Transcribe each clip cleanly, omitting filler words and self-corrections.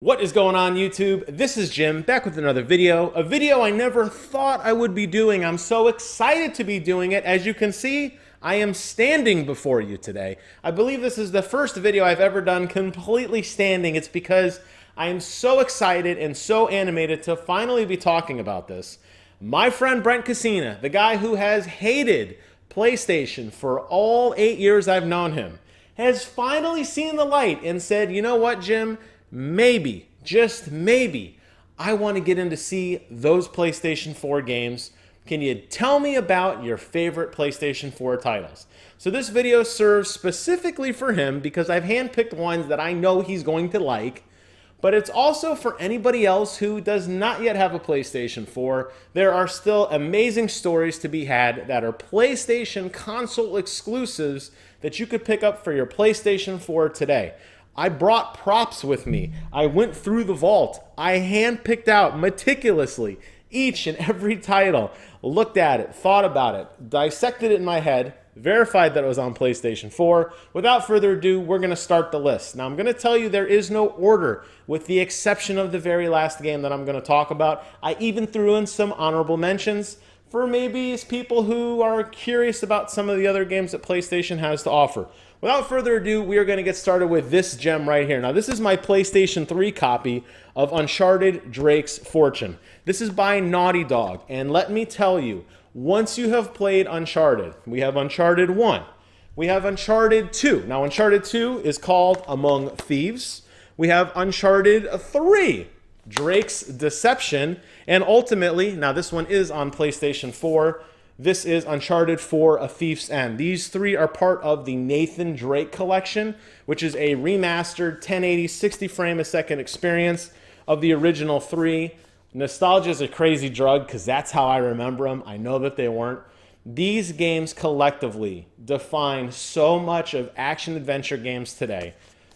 What is going on, YouTube? This is Jim back with another video, a video I never thought I would be doing. I'm so excited to be doing it. As you can see, I am standing before you today. I believe this is the first video I've ever done completely standing. It's because I am so excited and so animated to finally be talking about this. My friend Brent, the guy who has hated PlayStation for all 8 years I've known him, has finally seen the light and said, you know what, Jim? Maybe, just maybe, I want to get in to see those PlayStation 4 games. Can you tell me about your favorite PlayStation 4 titles? So this video serves specifically for him because I've handpicked ones that I know he's going to like, but it's also for anybody else who does not yet have a PlayStation 4. There are still amazing stories to be had that are PlayStation console exclusives that you could pick up for your PlayStation 4 today. I brought props with me. I went through the vault. I handpicked out meticulously each and every title, looked at it, thought about it, dissected it in my head, verified that it was on PlayStation 4. Without further ado, we're going to start the list. Now, I'm going to tell you there is no order, with the exception of the very last game that I'm going to talk about. I even threw in some honorable mentions for maybe people who are curious about some of the other games that PlayStation has to offer. Without further ado, we are going to get started with this gem right here. Now, this is my PlayStation 3 copy of Uncharted Drake's Fortune. This is by Naughty Dog, and let me tell you, once you have played Uncharted, we have Uncharted 1, we have Uncharted 2. Now, Uncharted 2 is called Among Thieves. We have Uncharted 3, Drake's Deception, and ultimately, now this one is on PlayStation 4, this is Uncharted 4, A Thief's End. These three are part of the Nathan Drake collection, which is a remastered 1080 60 frame a second experience of the original three. Nostalgia is a crazy drug because that's how I remember them. I know that they weren't. These games collectively define so much of action-adventure games today.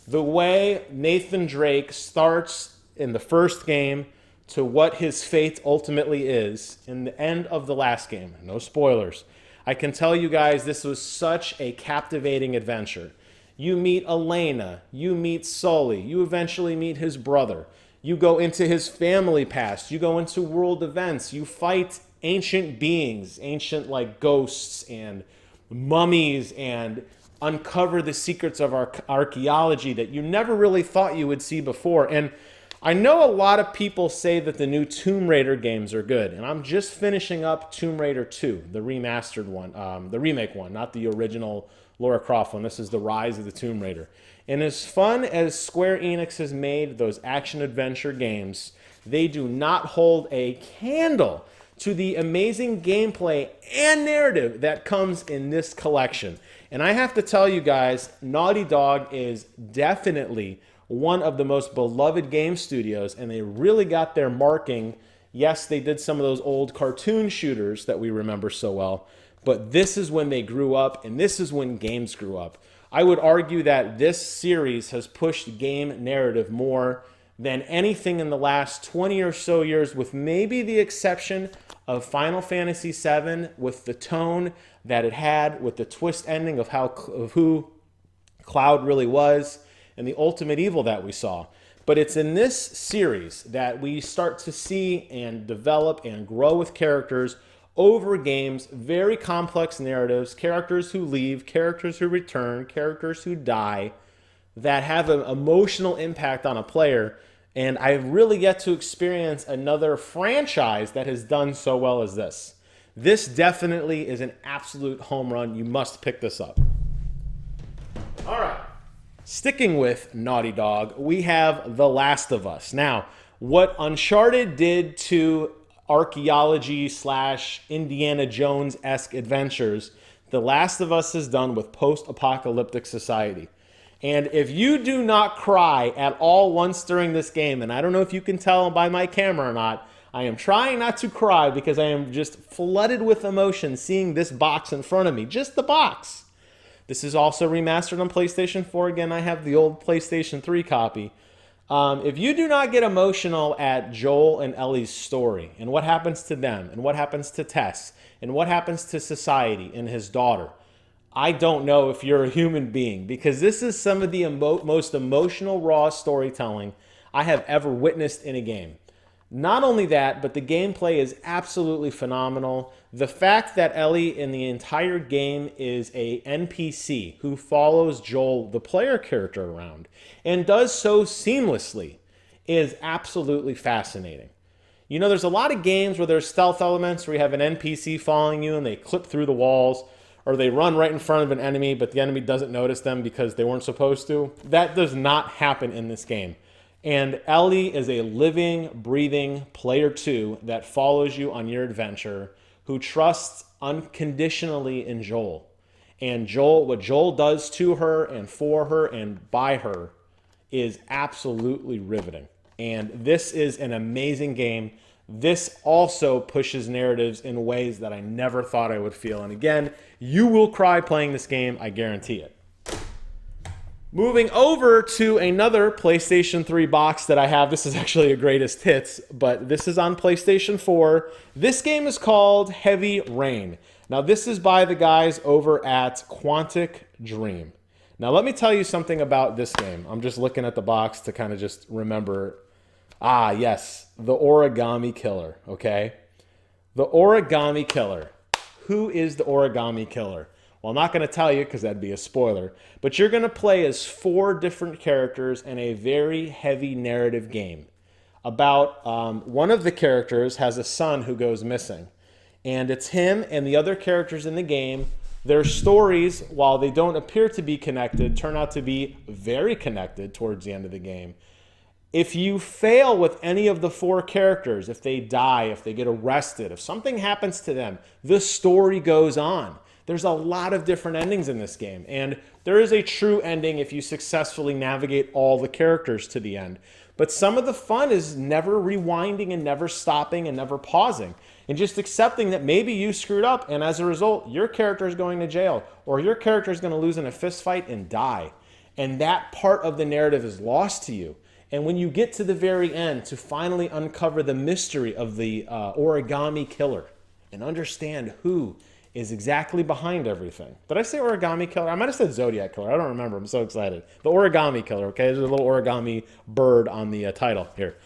The way Nathan Drake starts in the first game to what his fate ultimately is in the end of the last game. No spoilers. I can tell you guys this was such a captivating adventure. You meet Elena, you meet Sully, you eventually meet his brother. You go into his family past, you go into world events, you fight ancient beings, ancient like ghosts and mummies, and uncover the secrets of archaeology that you never really thought you would see before. And I know a lot of people say that the new Tomb Raider games are good, and I'm just finishing up Tomb Raider 2, the remastered one, the remake one, not the original Lara Croft one. This is the Rise of the Tomb Raider. And as fun as Square Enix has made those action-adventure games, they do not hold a candle to the amazing gameplay and narrative that comes in this collection. And I have to tell you guys, Naughty Dog is definitely one of the most beloved game studios, and they really got their marking. Yes, they did some of those old cartoon shooters that we remember so well, but this is when they grew up, and this is when games grew up. I would argue that this series has pushed game narrative more than anything in the last 20 or so years, with maybe the exception of Final Fantasy VII, with the tone that it had, with the twist ending of who Cloud really was, and the ultimate evil that we saw. But it's in this series that we start to see and develop and grow with characters over games, very complex narratives, characters who leave, characters who return, characters who die, that have an emotional impact on a player. And I've really yet to experience another franchise that has done so well as this. This definitely is an absolute home run. You must pick this up. All right. Sticking with Naughty Dog, we have The Last of Us. Now, what Uncharted did to archaeology / Indiana Jones-esque adventures, The Last of Us has done with post-apocalyptic society. And if you do not cry at all once during this game, and I don't know if you can tell by my camera or not, I am trying not to cry because I am just flooded with emotion seeing this box in front of me, just the box. This is also remastered on PlayStation 4. Again, I have the old PlayStation 3 copy. If you do not get emotional at Joel and Ellie's story and what happens to them and what happens to Tess and what happens to society and his daughter, I don't know if you're a human being, because this is some of the most emotional, raw storytelling I have ever witnessed in a game. Not only that, but the gameplay is absolutely phenomenal. The fact that Ellie in the entire game is a NPC who follows Joel, the player character, around and does so seamlessly is absolutely fascinating. You know, there's a lot of games where there's stealth elements where you have an NPC following you and they clip through the walls, or they run right in front of an enemy, but the enemy doesn't notice them because they weren't supposed to. That does not happen in this game. And Ellie is a living, breathing player 2 that follows you on your adventure, who trusts unconditionally in Joel. And Joel, what Joel does to her and for her and by her is absolutely riveting. And this is an amazing game. This also pushes narratives in ways that I never thought I would feel. And again, you will cry playing this game, I guarantee it. Moving over to another PlayStation 3 box that I have. This is actually a greatest hits, but this is on PlayStation 4. This game is called Heavy Rain. Now, this is by the guys over at Quantic Dream. Now, let me tell you something about this game. I'm just looking at the box to kind of just remember. Ah, yes, the Origami Killer, okay? The Origami Killer. Who is the Origami Killer? Well, I'm not going to tell you because that'd be a spoiler, but you're going to play as 4 different characters in a very heavy narrative game. About one of the characters has a son who goes missing, and it's him and the other characters in the game. Their stories, while they don't appear to be connected, turn out to be very connected towards the end of the game. If you fail with any of the 4 characters, if they die, if they get arrested, if something happens to them, the story goes on. There's a lot of different endings in this game, and there is a true ending if you successfully navigate all the characters to the end. But some of the fun is never rewinding and never stopping and never pausing, and just accepting that maybe you screwed up, and as a result, your character is going to jail, or your character is going to lose in a fist fight and die. And that part of the narrative is lost to you. And when you get to the very end to finally uncover the mystery of the Origami Killer and understand who is exactly behind everything. Did I say Origami Killer? I might have said Zodiac Killer. I don't remember. I'm so excited. The Origami Killer, okay? There's a little origami bird on the title here.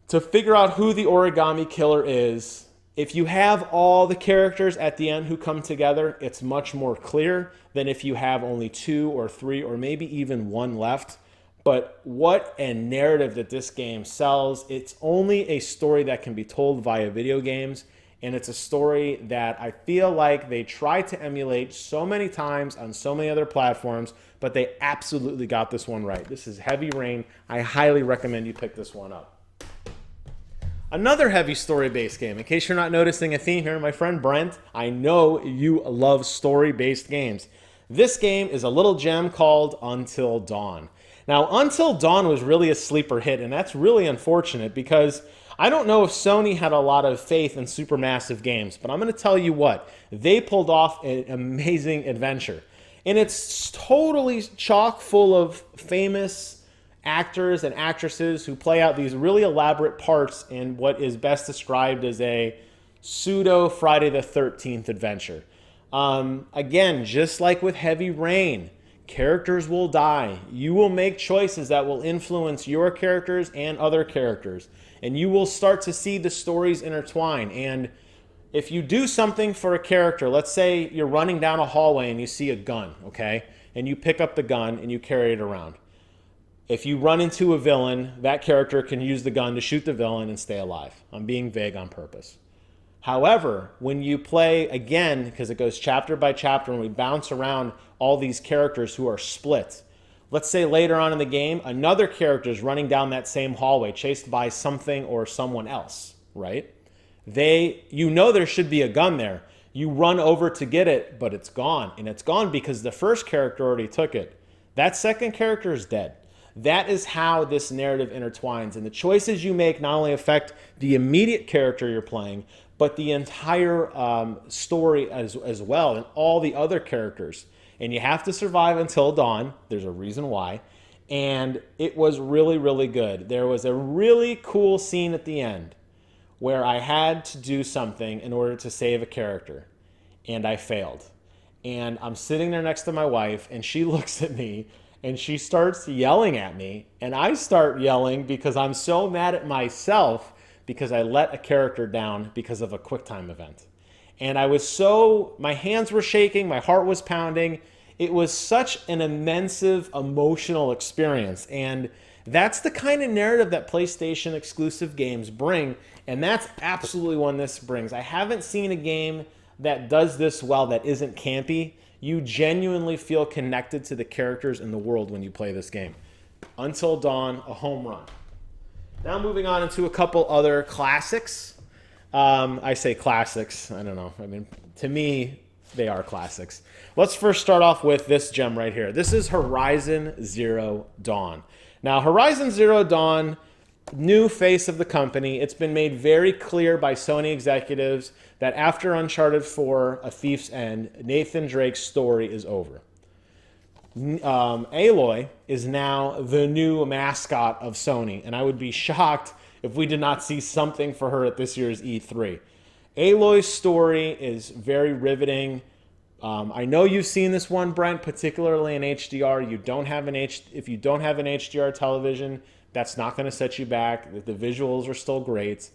To figure out who the Origami Killer is, if you have all the characters at the end who come together, it's much more clear than if you have only 2 or 3 or maybe even 1 left. But what a narrative that this game sells. It's only a story that can be told via video games. And it's a story that I feel like they tried to emulate so many times on so many other platforms, but they absolutely got this one right. This is Heavy Rain. I highly recommend you pick this one up. Another heavy story-based game. In case you're not noticing a theme here, my friend Brent, I know you love story-based games. This game is a little gem called Until Dawn. Now, Until Dawn was really a sleeper hit, and that's really unfortunate because I don't know if Sony had a lot of faith in supermassive games, but I'm going to tell you what, they pulled off an amazing adventure. And it's totally chock full of famous actors and actresses who play out these really elaborate parts in what is best described as a pseudo Friday the 13th adventure. Again, just like with Heavy Rain, characters will die. You will make choices that will influence your characters and other characters. And you will start to see the stories intertwine. And if you do something for a character, let's say you're running down a hallway and you see a gun, okay? And you pick up the gun and you carry it around. If you run into a villain, that character can use the gun to shoot the villain and stay alive. I'm being vague on purpose. However, when you play again, because it goes chapter by chapter and we bounce around all these characters who are split, let's say later on in the game, another character is running down that same hallway chased by something or someone else, right? You know there should be a gun there. You run over to get it, but it's gone. And it's gone because the first character already took it. That second character is dead. That is how this narrative intertwines. And the choices you make not only affect the immediate character you're playing, but the entire story as well, and all the other characters. And you have to survive until dawn. There's a reason why. And it was really, really good. There was a really cool scene at the end where I had to do something in order to save a character. And I failed. And I'm sitting there next to my wife, and she looks at me, And she starts yelling at me, and I start yelling because I'm so mad at myself because I let a character down because of a QuickTime event. And my hands were shaking, my heart was pounding. It was such an immense emotional experience. And that's the kind of narrative that PlayStation exclusive games bring. And that's absolutely one this brings. I haven't seen a game that does this well that isn't campy. You genuinely feel connected to the characters in the world when you play this game. Until Dawn, a home run. Now moving on into a couple other classics. I say classics. I don't know. I mean, to me, they are classics. Let's first start off with this gem right here. This is Horizon Zero Dawn. Now, Horizon Zero Dawn, new face of the company. It's been made very clear by Sony executives that after Uncharted 4, A Thief's End, Nathan Drake's story is over. Aloy is now the new mascot of Sony, and I would be shocked if we did not see something for her at this year's E3. Aloy's story is very riveting. I know you've seen this one, Brent, particularly in HDR. If you don't have an HDR television, that's not going to set you back. The visuals are still great.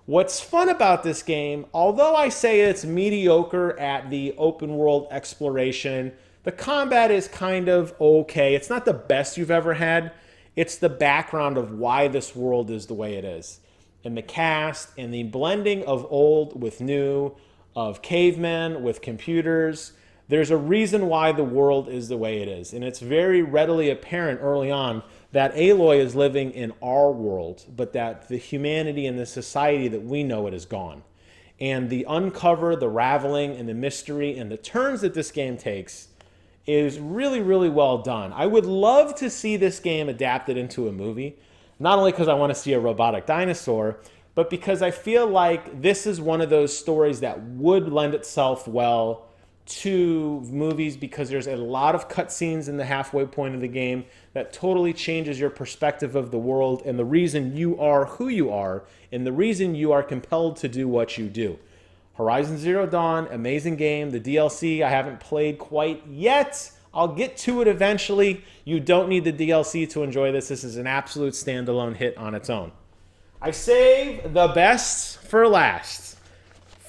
What's fun about this game, although I say it's mediocre at the open world exploration, the combat is kind of okay. It's not the best you've ever had. It's the background of why this world is the way it is. And the cast and the blending of old with new, of cavemen with computers. There's a reason why the world is the way it is. And it's very readily apparent early on that Aloy is living in our world, but that the humanity and the society that we know it is gone. And the uncover, the raveling, and the mystery, and the turns that this game takes is really, really well done. I would love to see this game adapted into a movie, not only because I want to see a robotic dinosaur, but because I feel like this is one of those stories that would lend itself well to movies, because there's a lot of cutscenes in the halfway point of the game that totally changes your perspective of the world and the reason you are who you are and the reason you are compelled to do what you do. Horizon Zero Dawn, amazing game. The DLC I haven't played quite yet. I'll get to it eventually. You don't need the DLC to enjoy this. This is an absolute standalone hit on its own. I save the best for last.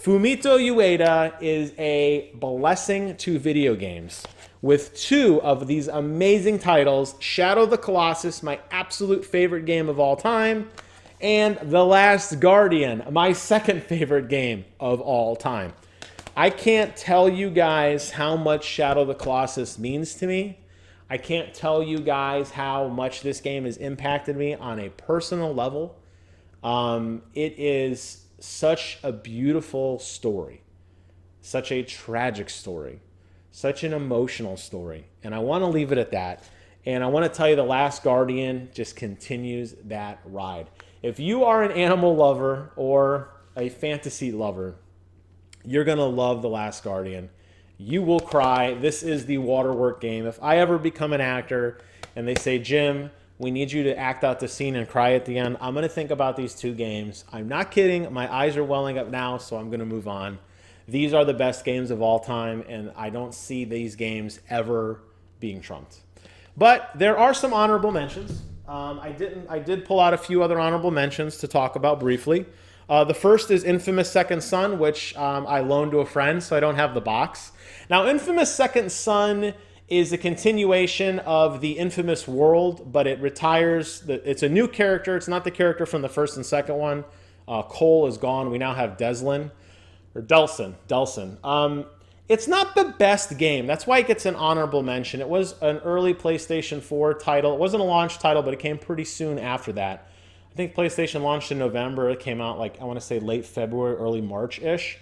Fumito Ueda is a blessing to video games with two of these amazing titles, Shadow of the Colossus, my absolute favorite game of all time, and The Last Guardian, my second favorite game of all time. I can't tell you guys how much Shadow of the Colossus means to me. I can't tell you guys how much this game has impacted me on a personal level. It is such a beautiful story, such a tragic story, such an emotional story. And I want to leave it at that. And I want to tell you The Last Guardian just continues that ride. If you are an animal lover or a fantasy lover, you're going to love The Last Guardian. You will cry. This is the waterwork game. If I ever become an actor and they say, Jim, we need you to act out the scene and cry at the end, I'm going to think about these two games. I'm not kidding. My eyes are welling up now, so I'm going to move on. These are the best games of all time, and I don't see these games ever being trumped. But there are some honorable mentions. I did pull out a few other honorable mentions to talk about briefly. The first is Infamous Second Son, which I loaned to a friend, so I don't have the box. Now, Infamous Second Son is a continuation of the Infamous world, but it retires. It's a new character. It's not the character from the first and second one. Cole is gone. We now have Delsin. It's not the best game. That's why it gets an honorable mention. It was an early PlayStation 4 title. It wasn't a launch title, but it came pretty soon after that. I think PlayStation launched in November. It came out like, I want to say late February, early March-ish.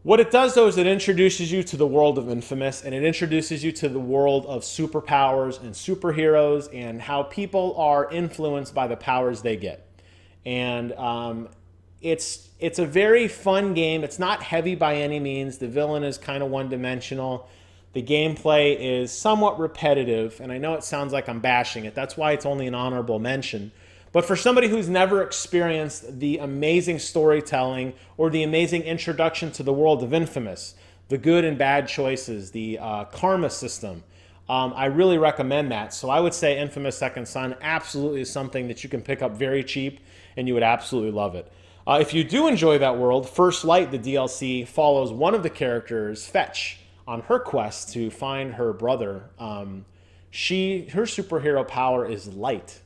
What it does, though, is it introduces you to the world of Infamous, and it introduces you to the world of superpowers and superheroes and how people are influenced by the powers they get. And it's a very fun game. It's not heavy by any means. The villain is kind of one-dimensional. The gameplay is somewhat repetitive, and I know it sounds like I'm bashing it. That's why it's only an honorable mention. But for somebody who's never experienced the amazing storytelling or the amazing introduction to the world of Infamous, the good and bad choices, the karma system, I really recommend that. So I would say Infamous Second Son absolutely is something that you can pick up very cheap, and you would absolutely love it. If you do enjoy that world, First Light, the DLC, follows one of the characters, Fetch, on her quest to find her brother. Her superhero power is light.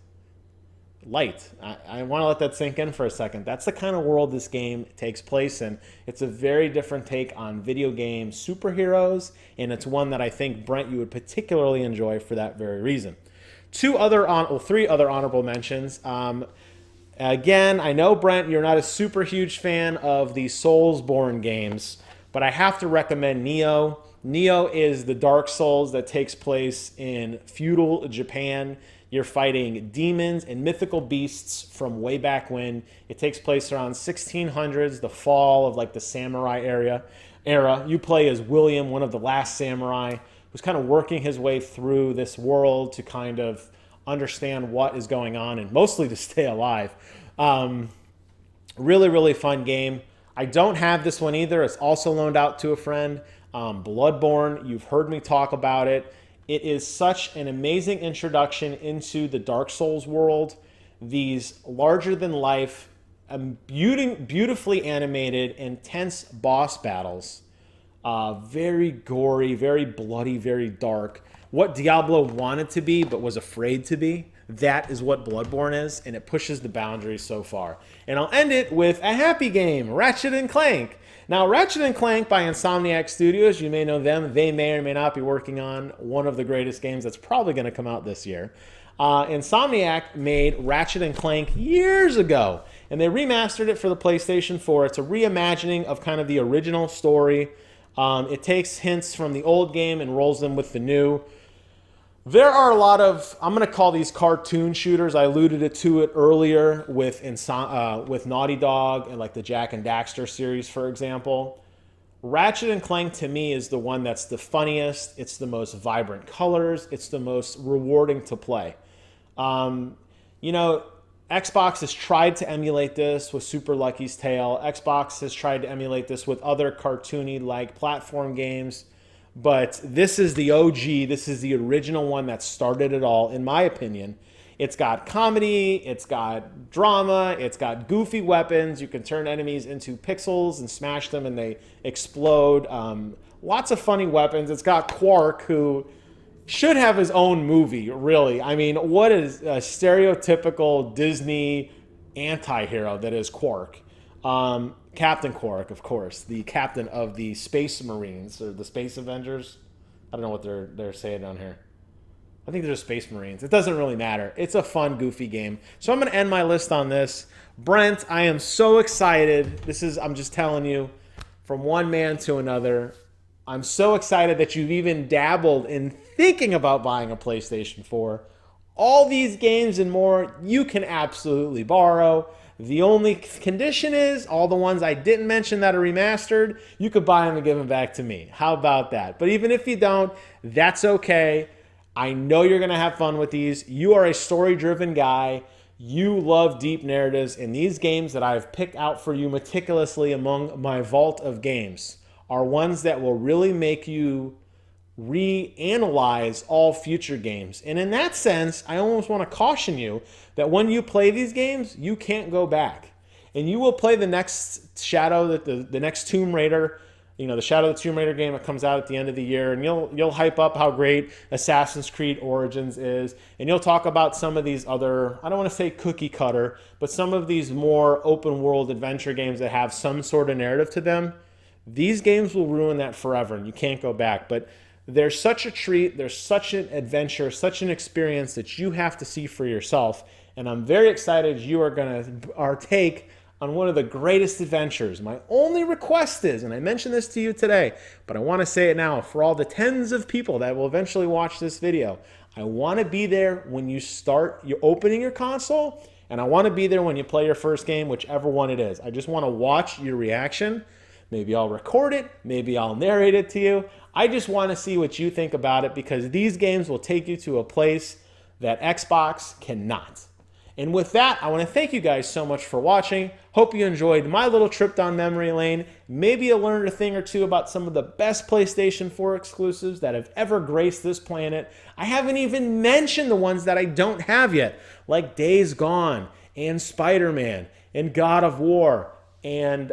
Light. I want to let that sink in for a second. That's the kind of world this game takes place in. It's a very different take on video game superheroes, and it's one that I think, Brent, you would particularly enjoy for that very reason. Three other honorable mentions. Again, I know, Brent, you're not a super huge fan of the Soulsborne games, but I have to recommend Nioh. Nioh is the Dark Souls that takes place in feudal Japan. You're fighting demons and mythical beasts from way back when. It takes place around 1600s, the fall of like the samurai era. You play as William, one of the last samurai, who's kind of working his way through this world to kind of understand what is going on and mostly to stay alive. Really, really fun game. I don't have this one either. It's also loaned out to a friend. Bloodborne, you've heard me talk about it. It is such an amazing introduction into the Dark Souls world. These larger-than-life, beautifully animated, intense boss battles. Very gory, very bloody, very dark. What Diablo wanted to be but was afraid to be, that is what Bloodborne is, and it pushes the boundaries so far. And I'll end it with a happy game, Ratchet & Clank. Now, Ratchet & Clank by Insomniac Studios, you may know them. They may or may not be working on one of the greatest games that's probably going to come out this year. Insomniac made Ratchet & Clank years ago, and they remastered it for the PlayStation 4. It's a reimagining of kind of the original story. It takes hints from the old game and rolls them with the new. There are a lot of, I'm going to call these cartoon shooters. I alluded to it earlier with Naughty Dog and like the Jak and Daxter series, for example. Ratchet & Clank to me is the one that's the funniest. It's the most vibrant colors. It's the most rewarding to play. You know, Xbox has tried to emulate this with Super Lucky's Tale. Xbox has tried to emulate this with other cartoony-like platform games. But this is the OG, this is the original one that started it all, in my opinion. It's got comedy, it's got drama, it's got goofy weapons. You can turn enemies into pixels and smash them and they explode. Lots of funny weapons. It's got Quark, who should have his own movie, really. I mean, what is a stereotypical Disney anti-hero that is Quark? Captain Quark, of course, the captain of the Space Marines, or the Space Avengers. I don't know what they're saying down here. I think they're just Space Marines. It doesn't really matter. It's a fun, goofy game. So I'm going to end my list on this. Brent, I am so excited. I'm just telling you, from one man to another, I'm so excited that you've even dabbled in thinking about buying a PlayStation 4. All these games and more, you can absolutely borrow. The only condition is all the ones I didn't mention that are remastered, you could buy them and give them back to me. How about that? But even if you don't, that's okay. I know you're going to have fun with these. You are a story-driven guy. You love deep narratives, and these games that I've picked out for you meticulously among my vault of games are ones that will really make you reanalyze all future games. And in that sense, I almost want to caution you that when you play these games, you can't go back. And you will play the next the next Tomb Raider, the Shadow of the Tomb Raider game that comes out at the end of the year, and you'll hype up how great Assassin's Creed Origins is, and you'll talk about some of these other, I don't want to say cookie cutter, but some of these more open world adventure games that have some sort of narrative to them. These games will ruin that forever, and you can't go back. But there's such a treat, there's such an adventure, such an experience that you have to see for yourself. And I'm very excited you are going to partake on one of the greatest adventures. My only request is, and I mentioned this to you today, but I want to say it now for all the tens of people that will eventually watch this video. I want to be there when you're opening your console, and I want to be there when you play your first game, whichever one it is. I just want to watch your reaction. Maybe I'll record it. Maybe I'll narrate it to you. I just want to see what you think about it, because these games will take you to a place that Xbox cannot. And with that, I want to thank you guys so much for watching. Hope you enjoyed my little trip down memory lane. Maybe you learned a thing or two about some of the best PlayStation 4 exclusives that have ever graced this planet. I haven't even mentioned the ones that I don't have yet, like Days Gone and Spider-Man and God of War and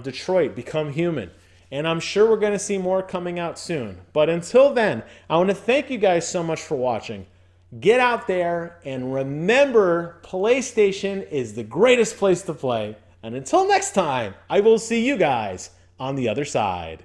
Detroit Become Human. And I'm sure we're going to see more coming out soon. But until then, I want to thank you guys so much for watching. Get out there and remember, PlayStation is the greatest place to play. And until next time, I will see you guys on the other side.